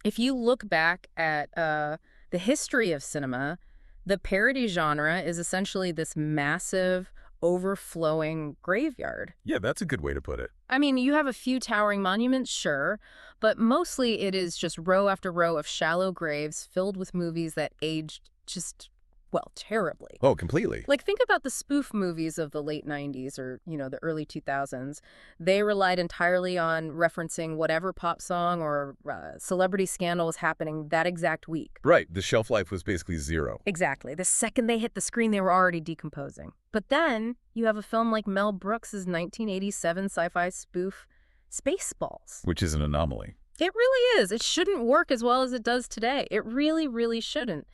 If you look back at the history of cinema, the parody genre is essentially this massive, overflowing graveyard. Yeah, that's a good way to put it. I mean, you have a few towering monuments, sure, but mostly it is just row after row of shallow graves filled with movies that aged just, well, terribly. Oh, completely. Like, think about the spoof movies of the late 90s or, the early 2000s. They relied entirely on referencing whatever pop song or celebrity scandal was happening that exact week. Right. The shelf life was basically zero. Exactly. The second they hit the screen, they were already decomposing. But then you have a film like Mel Brooks' 1987 sci-fi spoof, Spaceballs. Which is an anomaly. It really is. It shouldn't work as well as it does today. It really, really shouldn't.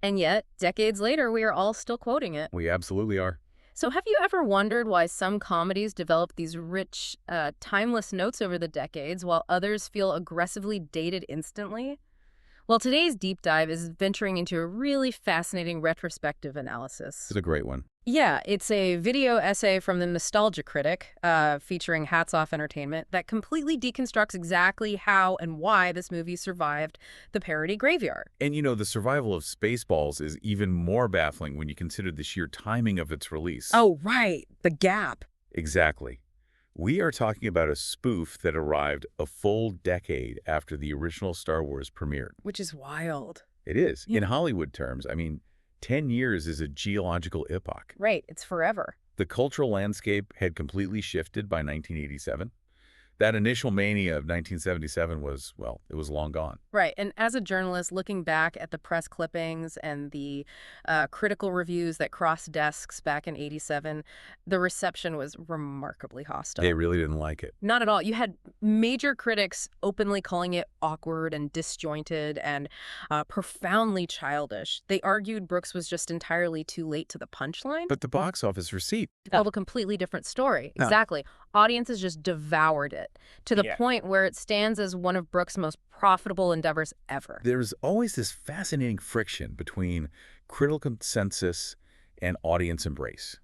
And yet, decades later, we are all still quoting it. We absolutely are. So have you ever wondered why some comedies develop these rich, timeless notes over the decades, while others feel aggressively dated instantly? Well, today's deep dive is venturing into a really fascinating retrospective analysis. It's a great one. Yeah, it's a video essay from the Nostalgia Critic, featuring Hats Off Entertainment, that completely deconstructs exactly how and why this movie survived the parody graveyard. And the survival of Spaceballs is even more baffling when you consider the sheer timing of its release. Oh, right. The gap. Exactly. We are talking about a spoof that arrived a full decade after the original Star Wars premiered. Which is wild. It is. Yeah. In Hollywood terms, 10 years is a geological epoch. Right. It's forever. The cultural landscape had completely shifted by 1987. That initial mania of 1977 was, well, it was long gone. Right. And as a journalist, looking back at the press clippings and the critical reviews that crossed desks back in '87, the reception was remarkably hostile. They really didn't like it. Not at all. You had major critics openly calling it awkward and disjointed and profoundly childish. They argued Brooks was just entirely too late to the punchline. But the box office receipt Told a completely different story. Huh. Exactly. Audiences just devoured it to the point where it stands as one of Brooks' most profitable endeavors ever. There's always this fascinating friction between critical consensus and audience embrace,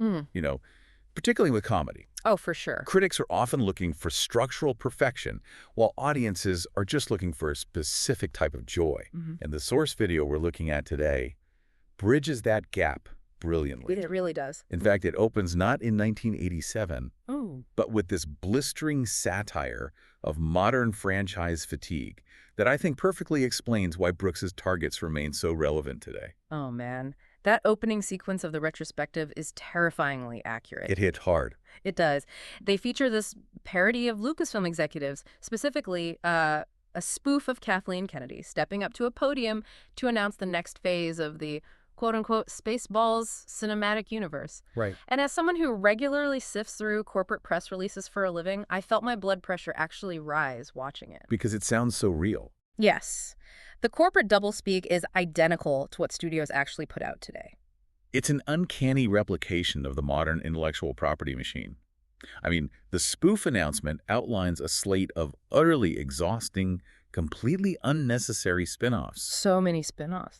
particularly with comedy. Oh, for sure. Critics are often looking for structural perfection, while audiences are just looking for a specific type of joy. And the source video we're looking at today bridges that gap brilliantly. It really does. In fact, it opens not in 1987, Oh. but with this blistering satire of modern franchise fatigue that I think perfectly explains why Brooks's targets remain so relevant today. Oh, man. That opening sequence of the retrospective is terrifyingly accurate. It hit hard. It does. They feature this parody of Lucasfilm executives, specifically a spoof of Kathleen Kennedy stepping up to a podium to announce the next phase of the quote-unquote Spaceballs cinematic universe. Right. And as someone who regularly sifts through corporate press releases for a living, I felt my blood pressure actually rise watching it. Because it sounds so real. Yes. The corporate doublespeak is identical to what studios actually put out today. It's an uncanny replication of the modern intellectual property machine. The spoof announcement outlines a slate of utterly exhausting, completely unnecessary spin-offs. So many spin-offs.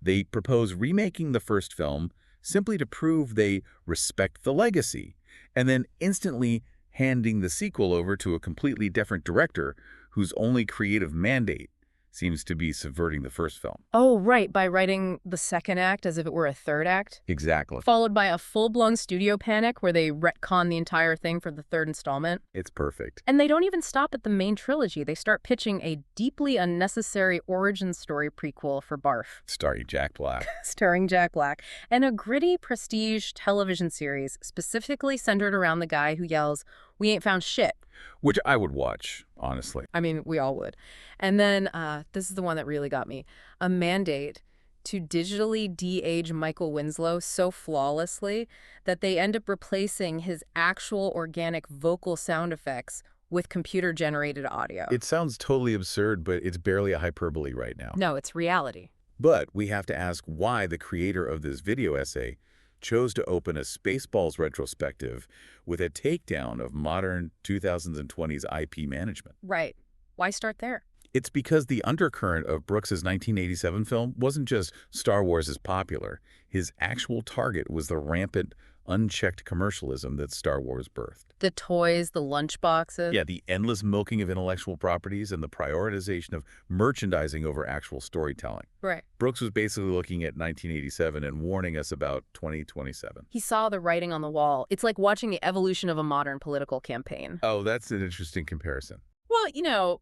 They propose remaking the first film simply to prove they respect the legacy, and then instantly handing the sequel over to a completely different director whose only creative mandate seems to be subverting the first film. Oh, right, by writing the second act as if it were a third act. Exactly. Followed by a full-blown studio panic where they retcon the entire thing for the third installment. It's perfect. And they don't even stop at the main trilogy. They start pitching a deeply unnecessary origin story prequel for Barf. Starring Jack Black. Starring Jack Black. And a gritty prestige television series specifically centered around the guy who yells, "We ain't found shit." Which I would watch, honestly. We all would. And then, this is the one that really got me. A mandate to digitally de-age Michael Winslow so flawlessly that they end up replacing his actual organic vocal sound effects with computer-generated audio. It sounds totally absurd, but it's barely a hyperbole right now. No, it's reality. But we have to ask why the creator of this video essay chose to open a Spaceballs retrospective with a takedown of modern 2020s IP management. Right. Why start there? It's because the undercurrent of Brooks's 1987 film wasn't just Star Wars is popular. His actual target was the rampant, unchecked commercialism that Star Wars birthed. The toys, the lunch boxes. Yeah, the endless milking of intellectual properties and the prioritization of merchandising over actual storytelling. Right. Brooks was basically looking at 1987 and warning us about 2027. He saw the writing on the wall. It's like watching the evolution of a modern political campaign. Oh, that's an interesting comparison. Well,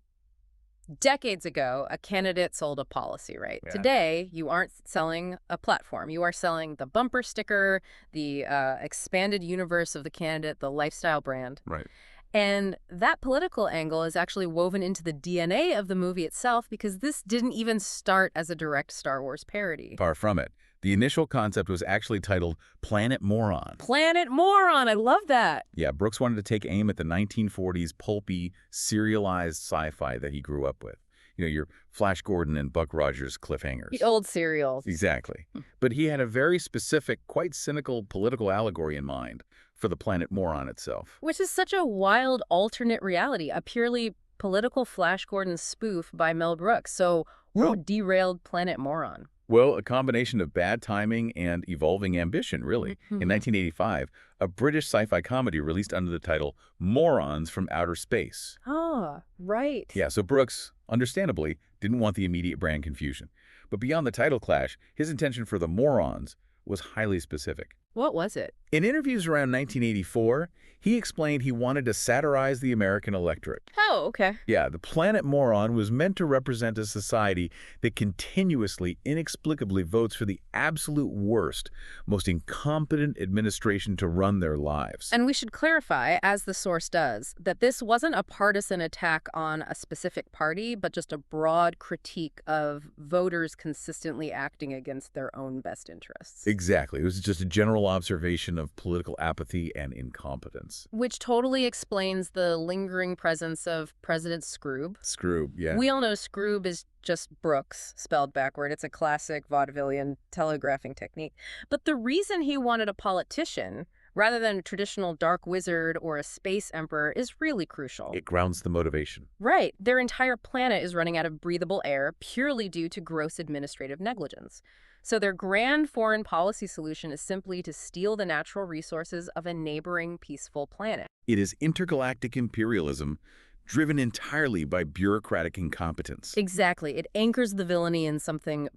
decades ago, a candidate sold a policy, right? Yeah. Today, you aren't selling a platform. You are selling the bumper sticker, the expanded universe of the candidate, the lifestyle brand. Right. And that political angle is actually woven into the DNA of the movie itself because this didn't even start as a direct Star Wars parody. Far from it. The initial concept was actually titled Planet Moron. Planet Moron! I love that! Yeah, Brooks wanted to take aim at the 1940s pulpy, serialized sci-fi that he grew up with. Your Flash Gordon and Buck Rogers cliffhangers. The old serials. Exactly. But he had a very specific, quite cynical political allegory in mind for the Planet Moron itself. Which is such a wild alternate reality, a purely political Flash Gordon spoof by Mel Brooks. So, what derailed Planet Moron? Well, a combination of bad timing and evolving ambition, really. In 1985, a British sci-fi comedy released under the title Morons from Outer Space. Ah, right. Yeah, so Brooks, understandably, didn't want the immediate brand confusion. But beyond the title clash, his intention for the morons was highly specific. What was it? In interviews around 1984, he explained he wanted to satirize the American electorate. Oh, okay. Yeah, the Planet Moron was meant to represent a society that continuously, inexplicably votes for the absolute worst, most incompetent administration to run their lives. And we should clarify, as the source does, that this wasn't a partisan attack on a specific party, but just a broad critique of voters consistently acting against their own best interests. Exactly. It was just a general observation of political apathy and incompetence. Which totally explains the lingering presence of President Scroob. Scroob, yeah. We all know Scroob is just Brooks, spelled backward. It's a classic vaudevillian telegraphing technique. But the reason he wanted a politician, rather than a traditional dark wizard or a space emperor, is really crucial. It grounds the motivation. Right. Their entire planet is running out of breathable air purely due to gross administrative negligence. So their grand foreign policy solution is simply to steal the natural resources of a neighboring peaceful planet. It is intergalactic imperialism driven entirely by bureaucratic incompetence. Exactly. It anchors the villainy in something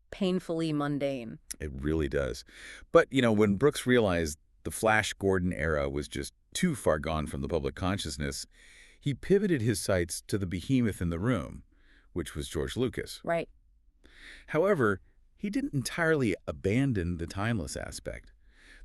painfully mundane. It really does. But, when Brooks realized the Flash Gordon era was just too far gone from the public consciousness, he pivoted his sights to the behemoth in the room, which was George Lucas. Right. However, he didn't entirely abandon the timeless aspect.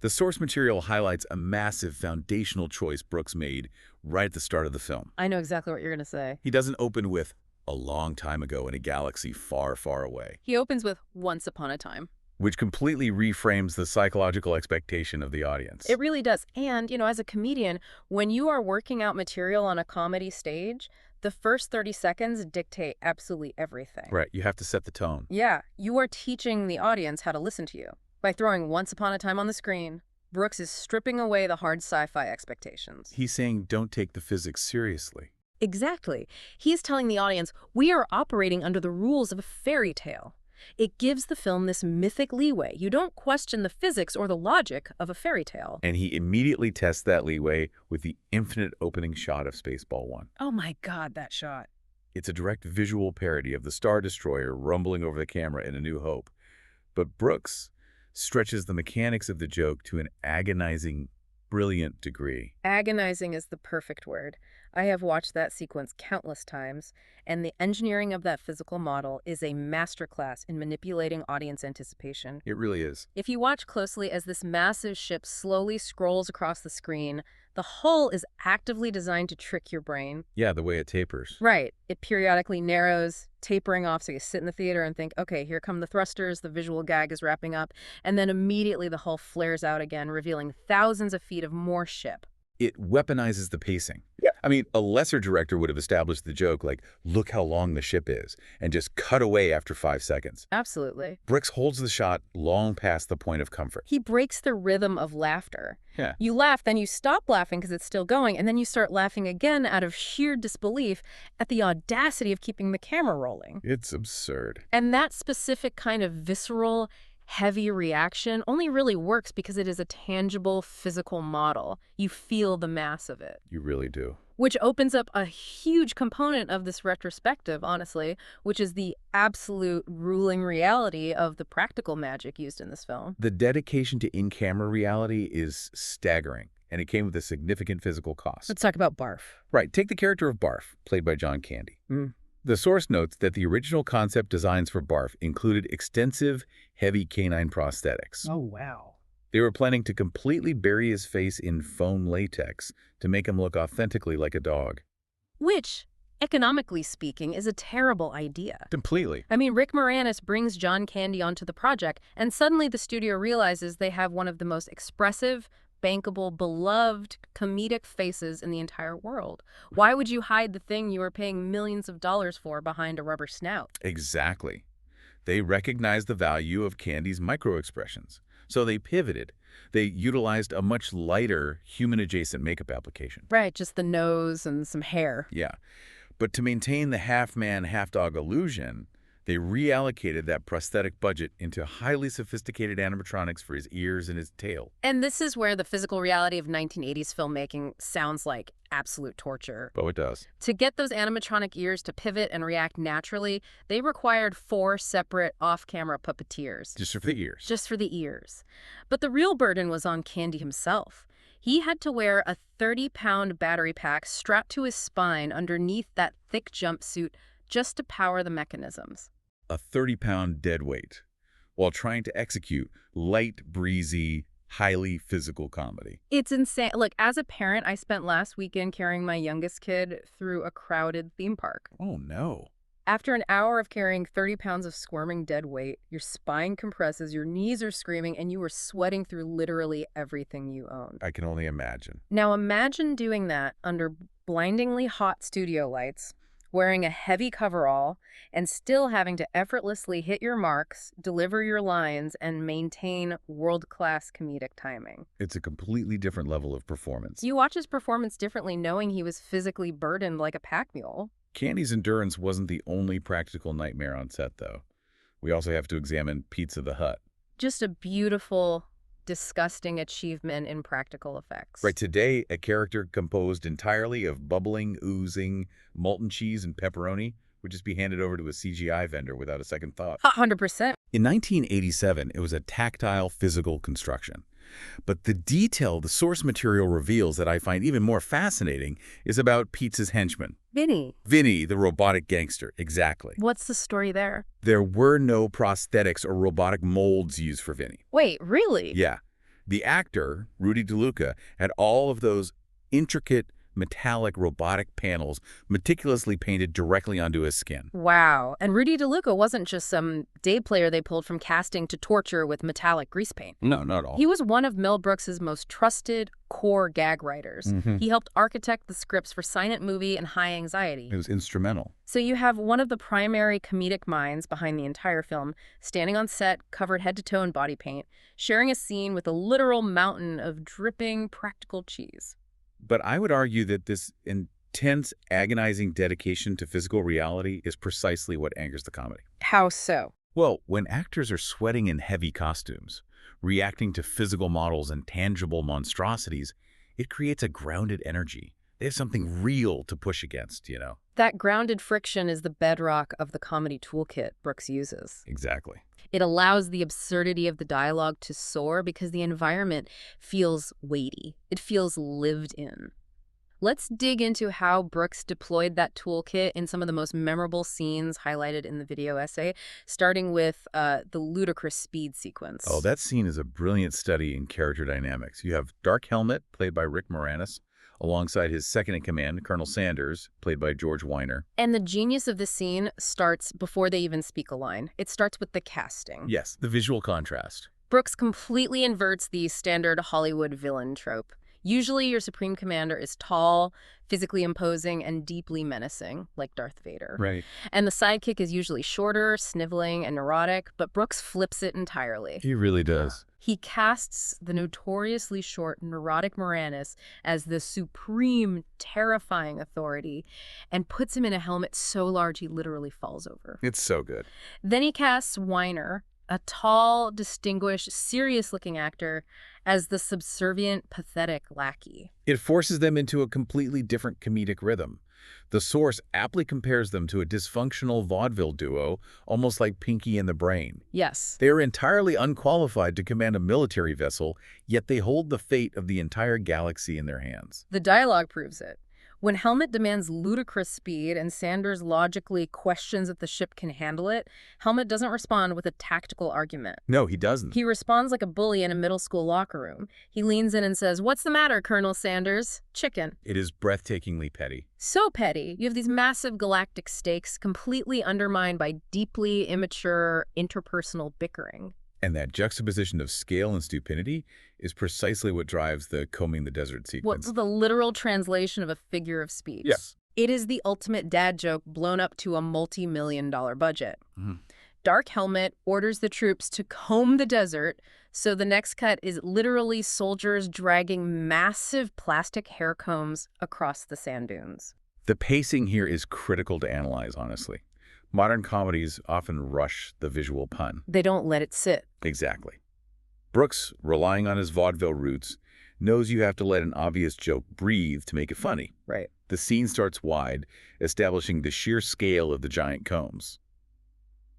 The source material highlights a massive foundational choice Brooks made right at the start of the film. I know exactly what you're going to say. He doesn't open with "a long time ago in a galaxy far, far away." He opens with "once upon a time," which completely reframes the psychological expectation of the audience. It really does. And, as a comedian, when you are working out material on a comedy stage, the first 30 seconds dictate absolutely everything. Right. You have to set the tone. Yeah. You are teaching the audience how to listen to you. By throwing "once upon a time" on the screen, Brooks is stripping away the hard sci-fi expectations. He's saying don't take the physics seriously. Exactly. He is telling the audience, we are operating under the rules of a fairy tale. It gives the film this mythic leeway. You don't question the physics or the logic of a fairy tale. And he immediately tests that leeway with the infinite opening shot of Spaceball 1. Oh my God, that shot. It's a direct visual parody of the Star Destroyer rumbling over the camera in A New Hope. But Brooks stretches the mechanics of the joke to an agonizing, brilliant degree. Agonizing is the perfect word. I have watched that sequence countless times, and the engineering of that physical model is a masterclass in manipulating audience anticipation. It really is. If you watch closely as this massive ship slowly scrolls across the screen, the hull is actively designed to trick your brain. Yeah, the way it tapers. Right. It periodically narrows, tapering off, so you sit in the theater and think, okay, here come the thrusters, the visual gag is wrapping up, and then immediately the hull flares out again, revealing thousands of feet of more ship. It weaponizes the pacing. Yeah. I mean, a lesser director would have established the joke like, look how long the ship is, and just cut away after 5 seconds. Absolutely. Brooks holds the shot long past the point of comfort. He breaks the rhythm of laughter. Yeah. You laugh, then you stop laughing because it's still going, and then you start laughing again out of sheer disbelief at the audacity of keeping the camera rolling. It's absurd. And that specific kind of visceral, heavy reaction only really works because it is a tangible physical model. You feel the mass of it. You really do. Which opens up a huge component of this retrospective, honestly, which is the absolute ruling reality of the practical magic used in this film. The dedication to in-camera reality is staggering, and it came with a significant physical cost. Let's talk about Barf. Right, take the character of Barf, played by John Candy. The source notes that the original concept designs for Barf included extensive, heavy canine prosthetics. Oh, wow. They were planning to completely bury his face in foam latex to make him look authentically like a dog. Which, economically speaking, is a terrible idea. Completely. I mean, Rick Moranis brings John Candy onto the project, and suddenly the studio realizes they have one of the most expressive, bankable, beloved, comedic faces in the entire world. Why would you hide the thing you are paying millions of dollars for behind a rubber snout? Exactly. They recognized the value of Candy's microexpressions, so they pivoted. They utilized a much lighter, human-adjacent makeup application. Right, just the nose and some hair. Yeah. But to maintain the half-man, half-dog illusion, they reallocated that prosthetic budget into highly sophisticated animatronics for his ears and his tail. And this is where the physical reality of 1980s filmmaking sounds like absolute torture. Oh, it does. To get those animatronic ears to pivot and react naturally, they required 4 separate off-camera puppeteers. Just for the ears. Just for the ears. But the real burden was on Candy himself. He had to wear a 30-pound battery pack strapped to his spine underneath that thick jumpsuit just to power the mechanisms. A 30-pound dead weight, while trying to execute light, breezy, highly physical comedy. It's insane. Look, as a parent, I spent last weekend carrying my youngest kid through a crowded theme park. Oh, no. After an hour of carrying 30 pounds of squirming dead weight, your spine compresses, your knees are screaming, and you are sweating through literally everything you own. I can only imagine. Now imagine doing that under blindingly hot studio lights, wearing a heavy coverall, and still having to effortlessly hit your marks, deliver your lines, and maintain world-class comedic timing. It's a completely different level of performance. You watch his performance differently knowing he was physically burdened like a pack mule. Candy's endurance wasn't the only practical nightmare on set, though. We also have to examine Pizza the Hut. Just a beautiful, disgusting achievement in practical effects. Right, today, a character composed entirely of bubbling, oozing, molten cheese and pepperoni would just be handed over to a CGI vendor without a second thought. 100%. In 1987, it was a tactile, physical construction. But the detail the source material reveals that I find even more fascinating is about Pizza's henchman. Vinny. Vinny, the robotic gangster, exactly. What's the story there? There were no prosthetics or robotic molds used for Vinny. Wait, really? Yeah. The actor, Rudy DeLuca, had all of those intricate, metallic robotic panels meticulously painted directly onto his skin. Wow. And Rudy DeLuca wasn't just some day player they pulled from casting to torture with metallic grease paint. No, not at all. He was one of Mel Brooks' most trusted core gag writers. He helped architect the scripts for Silent Movie and High Anxiety. It was instrumental. So you have one of the primary comedic minds behind the entire film, standing on set, covered head to toe in body paint, sharing a scene with a literal mountain of dripping practical cheese. But I would argue that this intense, agonizing dedication to physical reality is precisely what angers the comedy. How so? Well, when actors are sweating in heavy costumes, reacting to physical models and tangible monstrosities, it creates a grounded energy. They have something real to push against, you know? That grounded friction is the bedrock of the comedy toolkit Brooks uses. Exactly. It allows the absurdity of the dialogue to soar because the environment feels weighty. It feels lived in. Let's dig into how Brooks deployed that toolkit in some of the most memorable scenes highlighted in the video essay, starting with the ludicrous speed sequence. Oh, that scene is a brilliant study in character dynamics. You have Dark Helmet, played by Rick Moranis, alongside his second-in-command, Colonel Sanders, played by George Weiner. And the genius of the scene starts before they even speak a line. It starts with the casting. Yes, the visual contrast. Brooks completely inverts the standard Hollywood villain trope. Usually your supreme commander is tall, physically imposing, and deeply menacing, like Darth Vader. Right. And the sidekick is usually shorter, sniveling, and neurotic, but Brooks flips it entirely. He really does. He casts the notoriously short, neurotic Moranis as the supreme, terrifying authority and puts him in a helmet so large he literally falls over. It's so good. Then he casts Weiner, a tall, distinguished, serious-looking actor, as the subservient, pathetic lackey. It forces them into a completely different comedic rhythm. The source aptly compares them to a dysfunctional vaudeville duo, almost like Pinky and the Brain. Yes. They are entirely unqualified to command a military vessel, yet they hold the fate of the entire galaxy in their hands. The dialogue proves it. When Helmet demands ludicrous speed and Sanders logically questions if the ship can handle it, Helmet doesn't respond with a tactical argument. No, he doesn't. He responds like a bully in a middle school locker room. He leans in and says, "What's the matter, Colonel Sanders?" Chicken. It is breathtakingly petty. So petty. You have these massive galactic stakes completely undermined by deeply immature interpersonal bickering. And that juxtaposition of scale and stupidity is precisely what drives the combing the desert sequence. What's the literal translation of a figure of speech? Yes. It is the ultimate dad joke blown up to a multi-million-dollar budget. Dark Helmet orders the troops to comb the desert, so the next cut is literally soldiers dragging massive plastic hair combs across the sand dunes. The pacing here is critical to analyze, honestly. Modern comedies often rush the visual pun. They don't let it sit. Exactly. Brooks, relying on his vaudeville roots, knows you have to let an obvious joke breathe to make it funny. Right. The scene starts wide, establishing the sheer scale of the giant combs.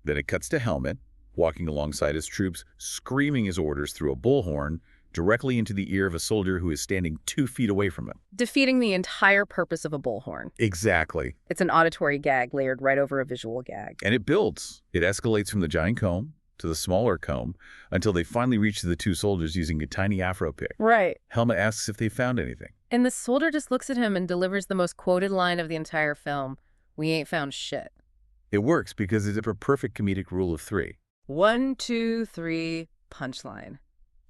Then it cuts to Helmet, walking alongside his troops, screaming his orders through a bullhorn directly into the ear of a soldier who is standing 2 feet away from him. Defeating the entire purpose of a bullhorn. Exactly. It's an auditory gag layered right over a visual gag. And it builds. It escalates from the giant comb to the smaller comb until they finally reach the 2 soldiers using a tiny afro pick. Right. Helmet asks if they found anything. And the soldier just looks at him and delivers the most quoted line of the entire film. "We ain't found shit." It works because it's a perfect comedic rule of 3. 1, 2, 3, punchline.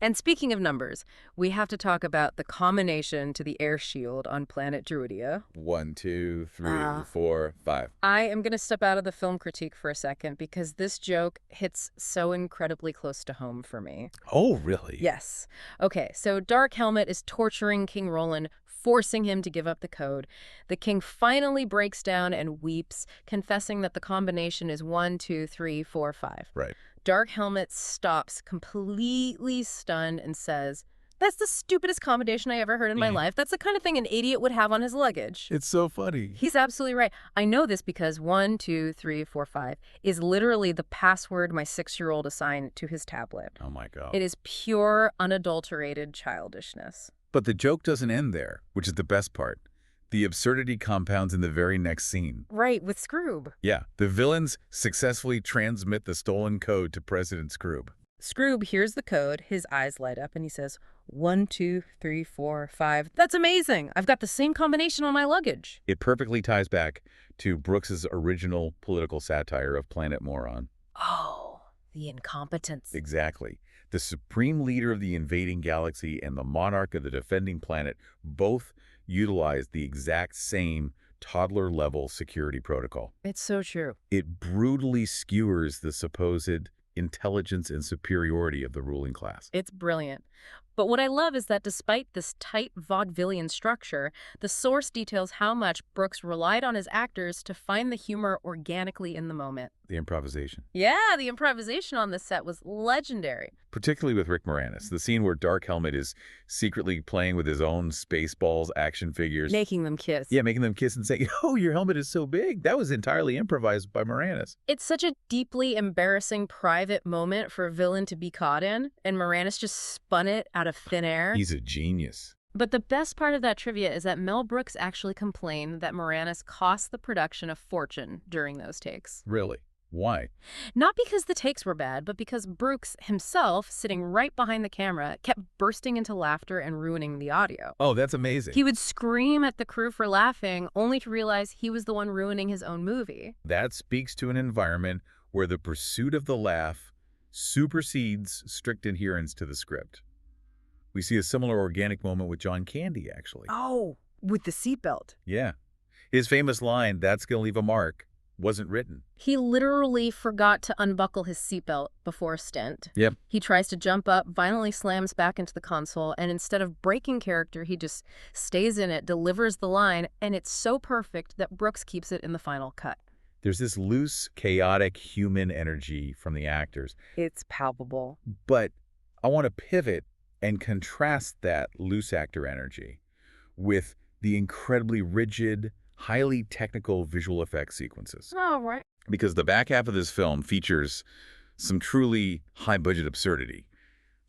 And speaking of numbers, we have to talk about the combination to the air shield on planet Druidia. 1, 2, 3, 4, 5. I am going to step out of the film critique for a second because this joke hits so incredibly close to home for me. Oh, really? Yes. Okay, so Dark Helmet is torturing King Roland, forcing him to give up the code. The king finally breaks down and weeps, confessing that the combination is 1, 2, 3, 4, 5. Right. Dark Helmet stops, completely stunned, and says, "That's the stupidest combination I ever heard in my life. That's the kind of thing an idiot would have on his luggage." It's so funny. He's absolutely right. I know this because 1, 2, 3, 4, 5 is literally the password my 6-year-old assigned to his tablet. Oh, my God. It is pure, unadulterated childishness. But the joke doesn't end there, which is the best part. The absurdity compounds in the very next scene. Right, with Scroob. Yeah, the villains successfully transmit the stolen code to President Scroob. Scroob hears the code, his eyes light up, and he says, 1, 2, 3, 4, 5. That's amazing! I've got the same combination on my luggage. It perfectly ties back to Brooks's original political satire of Planet Moron. Oh, the incompetence. Exactly. The supreme leader of the invading galaxy and the monarch of the defending planet both utilize the exact same toddler-level security protocol. It's so true. It brutally skewers the supposed intelligence and superiority of the ruling class. It's brilliant. But what I love is that despite this tight vaudevillian structure, the source details how much Brooks relied on his actors to find the humor organically in the moment. The improvisation. Yeah, the improvisation on this set was legendary. Particularly with Rick Moranis. The scene where Dark Helmet is secretly playing with his own Spaceballs action figures. Making them kiss. Yeah, making them kiss and saying, "Oh, your helmet is so big." That was entirely improvised by Moranis. It's such a deeply embarrassing private moment for a villain to be caught in, and Moranis just spun it out of thin air. He's a genius. But the best part of that trivia is that Mel Brooks actually complained that Moranis cost the production a fortune during those takes. Really? Why? Not because the takes were bad, but because Brooks himself, sitting right behind the camera, kept bursting into laughter and ruining the audio. Oh, that's amazing. He would scream at the crew for laughing, only to realize he was the one ruining his own movie. That speaks to an environment where the pursuit of the laugh supersedes strict adherence to the script. We see a similar organic moment with John Candy, actually. Oh, with the seatbelt. Yeah. His famous line, "That's gonna leave a mark," wasn't written. He literally forgot to unbuckle his seatbelt before a stint. Yep. He tries to jump up, violently slams back into the console, and instead of breaking character, he just stays in it, delivers the line, and it's so perfect that Brooks keeps it in the final cut. There's this loose, chaotic human energy from the actors. It's palpable. But I want to pivot and contrast that loose actor energy with the incredibly rigid, highly technical visual effects sequences. Oh, right. Because the back half of this film features some truly high-budget absurdity.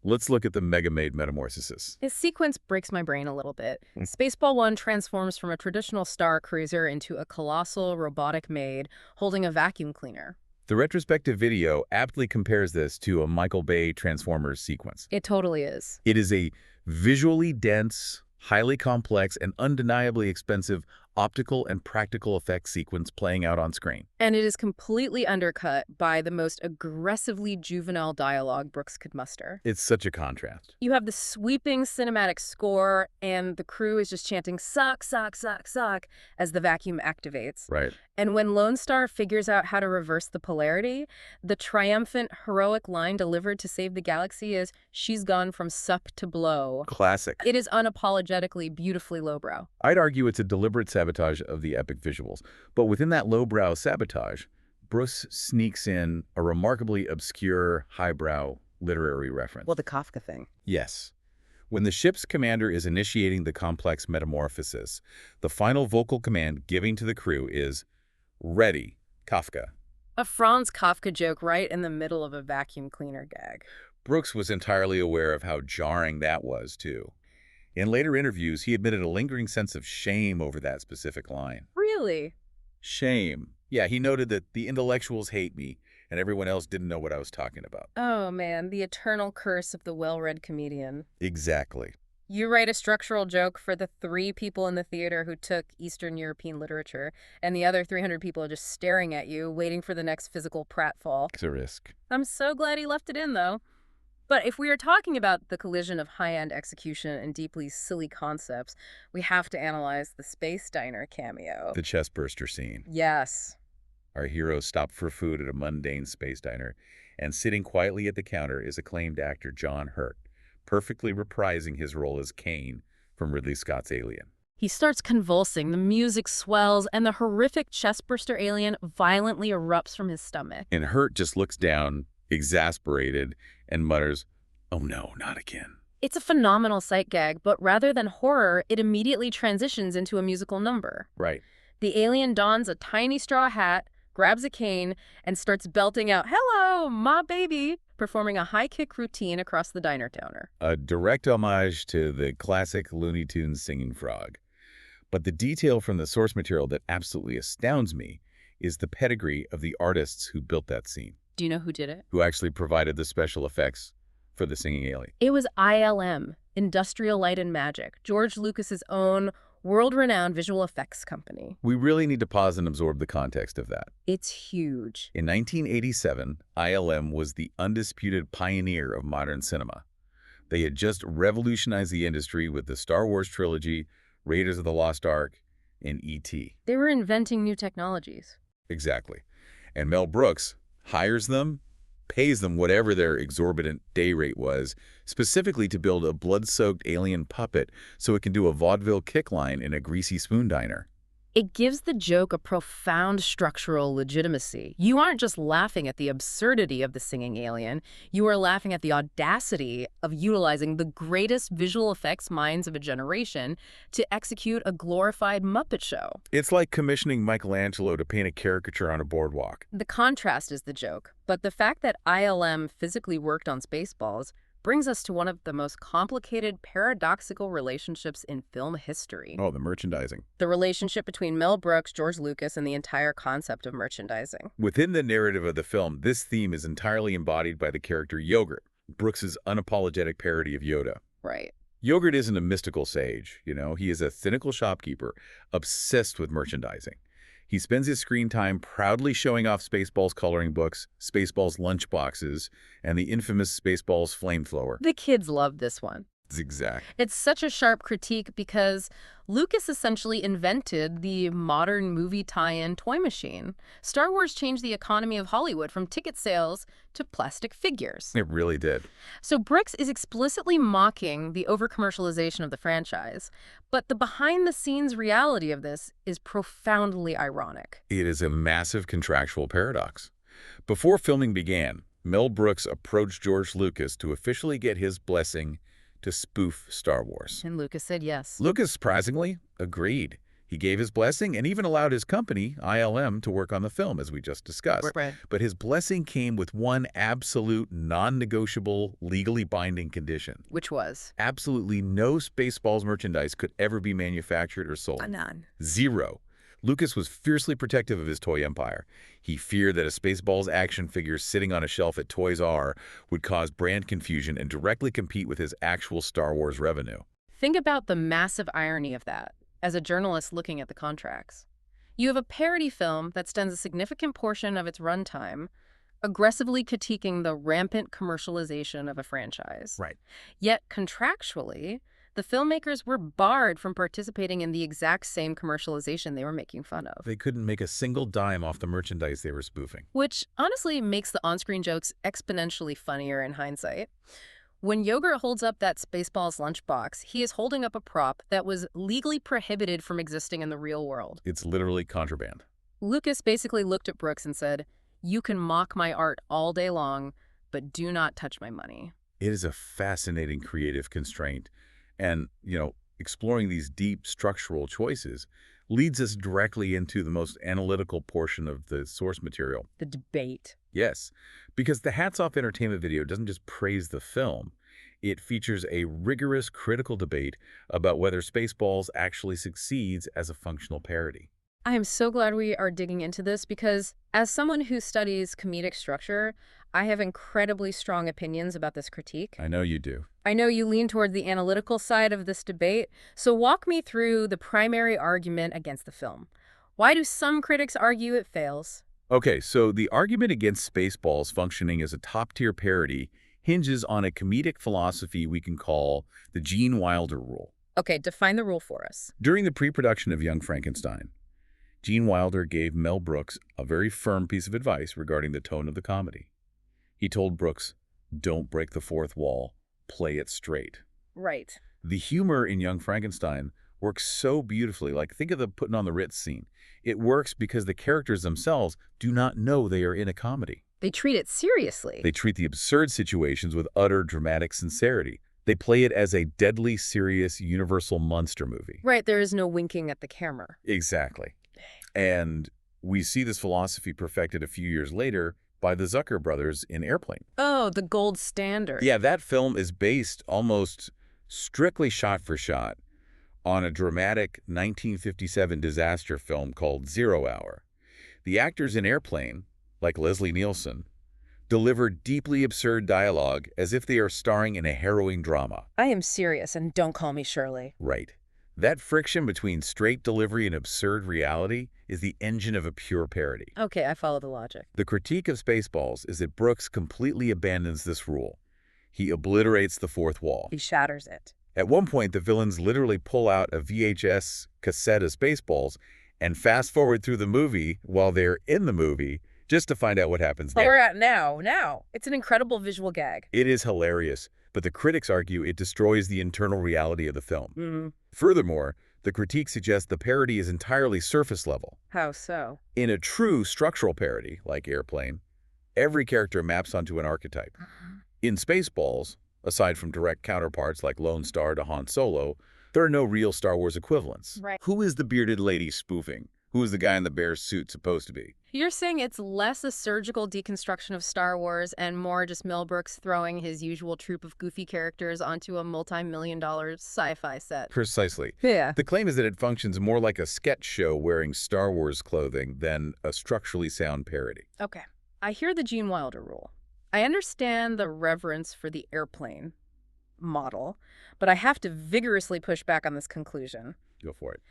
Let's look at the Mega-Maid metamorphosis. This sequence breaks my brain a little bit. Spaceball 1 transforms from a traditional star cruiser into a colossal robotic maid holding a vacuum cleaner. The retrospective video aptly compares this to a Michael Bay Transformers sequence. It totally is. It is a visually dense, highly complex, and undeniably expensive optical and practical effects sequence playing out on screen. And it is completely undercut by the most aggressively juvenile dialogue Brooks could muster. It's such a contrast. You have the sweeping cinematic score, and the crew is just chanting, "Suck, suck, suck, suck," as the vacuum activates. Right. And when Lone Star figures out how to reverse the polarity, the triumphant, heroic line delivered to save the galaxy is, "She's gone from suck to blow." Classic. It is unapologetically, beautifully lowbrow. I'd argue it's a deliberate sabotage of the epic visuals. But within that lowbrow sabotage, Brooks sneaks in a remarkably obscure, highbrow literary reference. Well, the Kafka thing. Yes. When the ship's commander is initiating the complex metamorphosis, the final vocal command giving to the crew is, "Ready, Kafka." A Franz Kafka joke right in the middle of a vacuum cleaner gag. Brooks was entirely aware of how jarring that was, too. In later interviews, he admitted a lingering sense of shame over that specific line. Really? Shame. Yeah, he noted that the intellectuals hate me, and everyone else didn't know what I was talking about. Oh, man, the eternal curse of the well-read comedian. Exactly. You write a structural joke for the 3 people in the theater who took Eastern European literature, and the other 300 people are just staring at you, waiting for the next physical pratfall. It's a risk. I'm so glad he left it in, though. But if we are talking about the collision of high-end execution and deeply silly concepts, we have to analyze the Space Diner cameo. The chestburster scene. Yes. Our hero stopped for food at a mundane space diner, and sitting quietly at the counter is acclaimed actor John Hurt, perfectly reprising his role as Kane from Ridley Scott's Alien. He starts convulsing, the music swells, and the horrific chestburster alien violently erupts from his stomach. And Hurt just looks down, exasperated, and mutters, "Oh no, not again." It's a phenomenal sight gag, but rather than horror, it immediately transitions into a musical number. Right. The alien dons a tiny straw hat, grabs a cane, and starts belting out, "Hello, my baby," performing a high-kick routine across the diner counter. A direct homage to the classic Looney Tunes singing frog. But the detail from the source material that absolutely astounds me is the pedigree of the artists who built that scene. Do you know who did it? Who actually provided the special effects for the singing alien. It was ILM, Industrial Light and Magic, George Lucas's own world-renowned visual effects company. We really need to pause and absorb the context of that. It's huge. In 1987, ILM was the undisputed pioneer of modern cinema. They had just revolutionized the industry with the Star Wars trilogy, Raiders of the Lost Ark, and E.T. They were inventing new technologies. Exactly. And Mel Brooks hires them, pays them whatever their exorbitant day rate was, specifically to build a blood-soaked alien puppet so it can do a vaudeville kick line in a greasy spoon diner. It gives the joke a profound structural legitimacy. You aren't just laughing at the absurdity of the singing alien, you are laughing at the audacity of utilizing the greatest visual effects minds of a generation to execute a glorified Muppet show. It's like commissioning Michelangelo to paint a caricature on a boardwalk. The contrast is the joke, but the fact that ILM physically worked on Spaceballs brings us to one of the most complicated, paradoxical relationships in film history. Oh, the merchandising. The relationship between Mel Brooks, George Lucas, and the entire concept of merchandising. Within the narrative of the film, this theme is entirely embodied by the character Yogurt, Brooks's unapologetic parody of Yoda. Right. Yogurt isn't a mystical sage, you know. He is a cynical shopkeeper obsessed with merchandising. He spends his screen time proudly showing off Spaceballs coloring books, Spaceballs lunchboxes, and the infamous Spaceballs flamethrower. The kids love this one. It's exact. It's such a sharp critique because Lucas essentially invented the modern movie tie-in toy machine. Star Wars changed the economy of Hollywood from ticket sales to plastic figures. It really did. So Brooks is explicitly mocking the over-commercialization of the franchise, but the behind-the-scenes reality of this is profoundly ironic. It is a massive contractual paradox. Before filming began, Mel Brooks approached George Lucas to officially get his blessing to spoof Star Wars. And Lucas said yes. Lucas, surprisingly, agreed. He gave his blessing and even allowed his company, ILM, to work on the film, as we just discussed. Right. But his blessing came with one absolute, non-negotiable, legally binding condition. Which was? Absolutely no Spaceballs merchandise could ever be manufactured or sold. None. Zero. Lucas was fiercely protective of his toy empire. He feared that a Spaceballs action figure sitting on a shelf at Toys R would cause brand confusion and directly compete with his actual Star Wars revenue. Think about the massive irony of that as a journalist looking at the contracts. You have a parody film that spends a significant portion of its runtime aggressively critiquing the rampant commercialization of a franchise. Right. Yet contractually, the filmmakers were barred from participating in the exact same commercialization they were making fun of. They couldn't make a single dime off the merchandise they were spoofing. Which honestly makes the on-screen jokes exponentially funnier in hindsight. When Yogurt holds up that Spaceballs lunchbox, he is holding up a prop that was legally prohibited from existing in the real world. It's literally contraband. Lucas basically looked at Brooks and said, "You can mock my art all day long, but do not touch my money." It is a fascinating creative constraint. And, exploring these deep structural choices leads us directly into the most analytical portion of the source material. The debate. Yes, because the Hats Off Entertainment video doesn't just praise the film. It features a rigorous critical debate about whether Spaceballs actually succeeds as a functional parody. I am so glad we are digging into this because as someone who studies comedic structure, I have incredibly strong opinions about this critique. I know you do. I know you lean toward the analytical side of this debate, so walk me through the primary argument against the film. Why do some critics argue it fails? Okay, so the argument against Spaceballs functioning as a top-tier parody hinges on a comedic philosophy we can call the Gene Wilder rule. Okay, define the rule for us. During the pre-production of Young Frankenstein, Gene Wilder gave Mel Brooks a very firm piece of advice regarding the tone of the comedy. He told Brooks, "Don't break the fourth wall, play it straight." Right. The humor in Young Frankenstein works so beautifully. Like, think of the putting on the Ritz scene. It works because the characters themselves do not know they are in a comedy. They treat it seriously. They treat the absurd situations with utter dramatic sincerity. They play it as a deadly serious universal monster movie. Right, there is no winking at the camera. Exactly. And we see this philosophy perfected a few years later by the Zucker brothers in Airplane. Oh, the gold standard. Yeah, that film is based almost strictly shot for shot on a dramatic 1957 disaster film called 0 Hour. The actors in Airplane, like Leslie Nielsen, deliver deeply absurd dialogue as if they are starring in a harrowing drama. I am serious, and don't call me Shirley. Right. That friction between straight delivery and absurd reality is the engine of a pure parody. Okay, I follow the logic. The critique of Spaceballs is that Brooks completely abandons this rule. He obliterates the fourth wall. He shatters it. At one point, the villains literally pull out a VHS cassette of Spaceballs and fast forward through the movie while they're in the movie just to find out what happens We're next. at now. It's an incredible visual gag. It is hilarious, but the critics argue it destroys the internal reality of the film. Mm-hmm. Furthermore, the critique suggests the parody is entirely surface level. How so? In a true structural parody, like Airplane, every character maps onto an archetype. In Spaceballs, aside from direct counterparts like Lone Star to Han Solo, there are no real Star Wars equivalents. Right. Who is the bearded lady spoofing? Who is the guy in the bear suit supposed to be? You're saying it's less a surgical deconstruction of Star Wars and more just Mel Brooks throwing his usual troupe of goofy characters onto a multi-million-dollar sci-fi set. Precisely. Yeah. The claim is that it functions more like a sketch show wearing Star Wars clothing than a structurally sound parody. Okay. I hear the Gene Wilder rule. I understand the reverence for the Airplane model, but I have to vigorously push back on this conclusion. Go for it.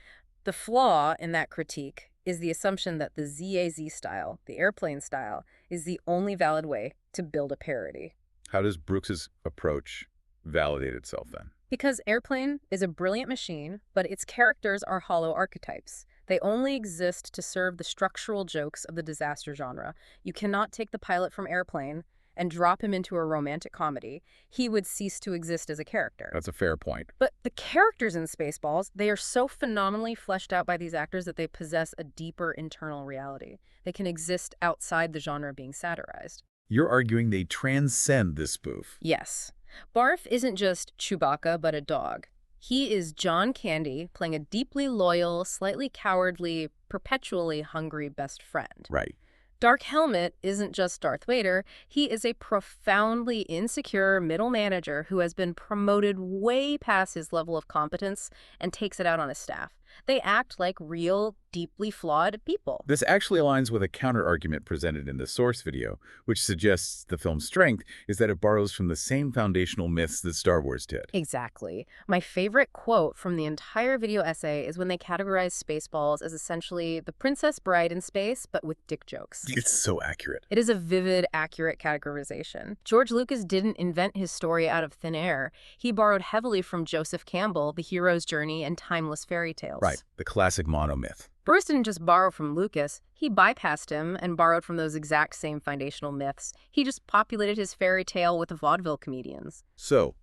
The flaw in that critique is the assumption that the ZAZ style, the Airplane style, is the only valid way to build a parody. How does Brooks's approach validate itself then? Because Airplane is a brilliant machine, but its characters are hollow archetypes. They only exist to serve the structural jokes of the disaster genre. You cannot take the pilot from Airplane and drop him into a romantic comedy. He would cease to exist as a character. That's a fair point. But the characters in Spaceballs, they are so phenomenally fleshed out by these actors that they possess a deeper internal reality. They can exist outside the genre being satirized. You're arguing they transcend this spoof. Yes. Barf isn't just Chewbacca, but a dog. He is John Candy, playing a deeply loyal, slightly cowardly, perpetually hungry best friend. Right. Dark Helmet isn't just Darth Vader. He is a profoundly insecure middle manager who has been promoted way past his level of competence and takes it out on his staff. They act like real, deeply flawed people. This actually aligns with a counter-argument presented in the source video, which suggests the film's strength is that it borrows from the same foundational myths that Star Wars did. Exactly. My favorite quote from the entire video essay is when they categorize Spaceballs as essentially the Princess Bride in space, but with dick jokes. It's so accurate. It is a vivid, accurate categorization. George Lucas didn't invent his story out of thin air. He borrowed heavily from Joseph Campbell, The Hero's Journey, and timeless fairy tales. Right, the classic monomyth. Bruce didn't just borrow from Lucas, he bypassed him and borrowed from those exact same foundational myths. He just populated his fairy tale with the vaudeville comedians. So,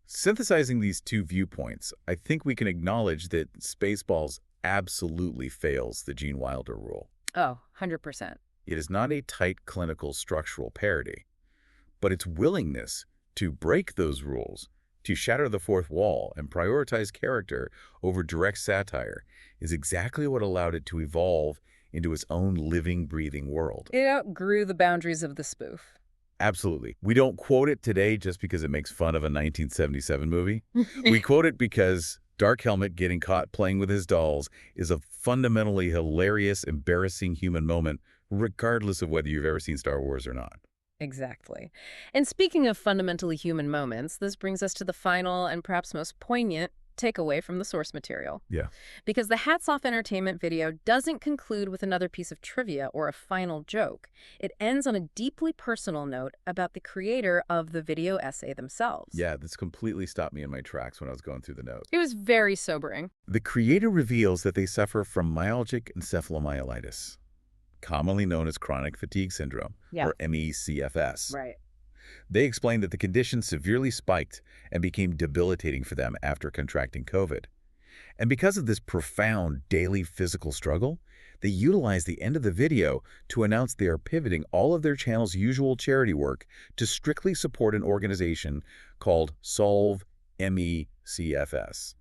synthesizing these two viewpoints, I think we can acknowledge that Spaceballs absolutely fails the Gene Wilder rule. Oh, 100%. It is not a tight clinical structural parody, but its willingness to break those rules, to shatter the fourth wall and prioritize character over direct satire is exactly what allowed it to evolve into its own living, breathing world. It outgrew the boundaries of the spoof. Absolutely. We don't quote it today just because it makes fun of a 1977 movie. We quote it because Dark Helmet getting caught playing with his dolls is a fundamentally hilarious, embarrassing human moment, regardless of whether you've ever seen Star Wars or not. Exactly. And speaking of fundamentally human moments, this brings us to the final and perhaps most poignant takeaway from the source material. Yeah. Because the Hats Off Entertainment video doesn't conclude with another piece of trivia or a final joke. It ends on a deeply personal note about the creator of the video essay themselves. Yeah, this completely stopped me in my tracks when I was going through the notes. It was very sobering. The creator reveals that they suffer from myalgic encephalomyelitis, commonly known as chronic fatigue syndrome, or MECFS. Right. They explained that the condition severely spiked and became debilitating for them after contracting COVID. And because of this profound daily physical struggle, they utilized the end of the video to announce they are pivoting all of their channel's usual charity work to strictly support an organization called Solve MECFS.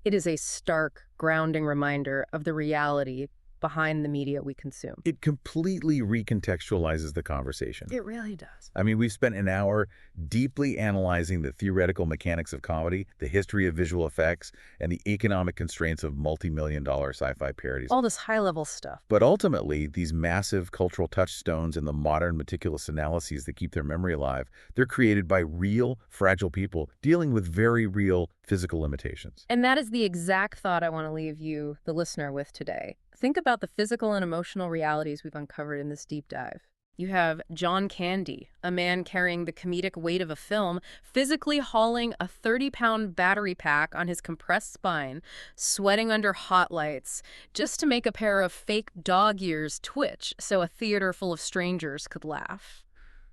It is a stark, grounding reminder of the reality behind the media we consume. It completely recontextualizes the conversation. It really does. I mean, we've spent an hour deeply analyzing the theoretical mechanics of comedy, the history of visual effects, and the economic constraints of multi-million-dollar sci-fi parodies. All this high-level stuff. But ultimately, these massive cultural touchstones and the modern meticulous analyses that keep their memory alive, they're created by real, fragile people dealing with very real physical limitations. And that is the exact thought I want to leave you, the listener, with today. Think about the physical and emotional realities we've uncovered in this deep dive. You have John Candy, a man carrying the comedic weight of a film, physically hauling a 30-pound battery pack on his compressed spine, sweating under hot lights, just to make a pair of fake dog ears twitch so a theater full of strangers could laugh.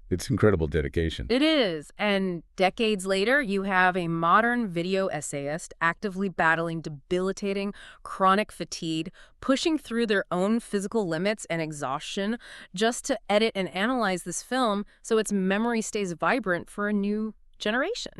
It's incredible dedication. It is. And decades later, you have a modern video essayist actively battling debilitating chronic fatigue, pushing through their own physical limits and exhaustion just to edit and analyze this film so its memory stays vibrant for a new generation.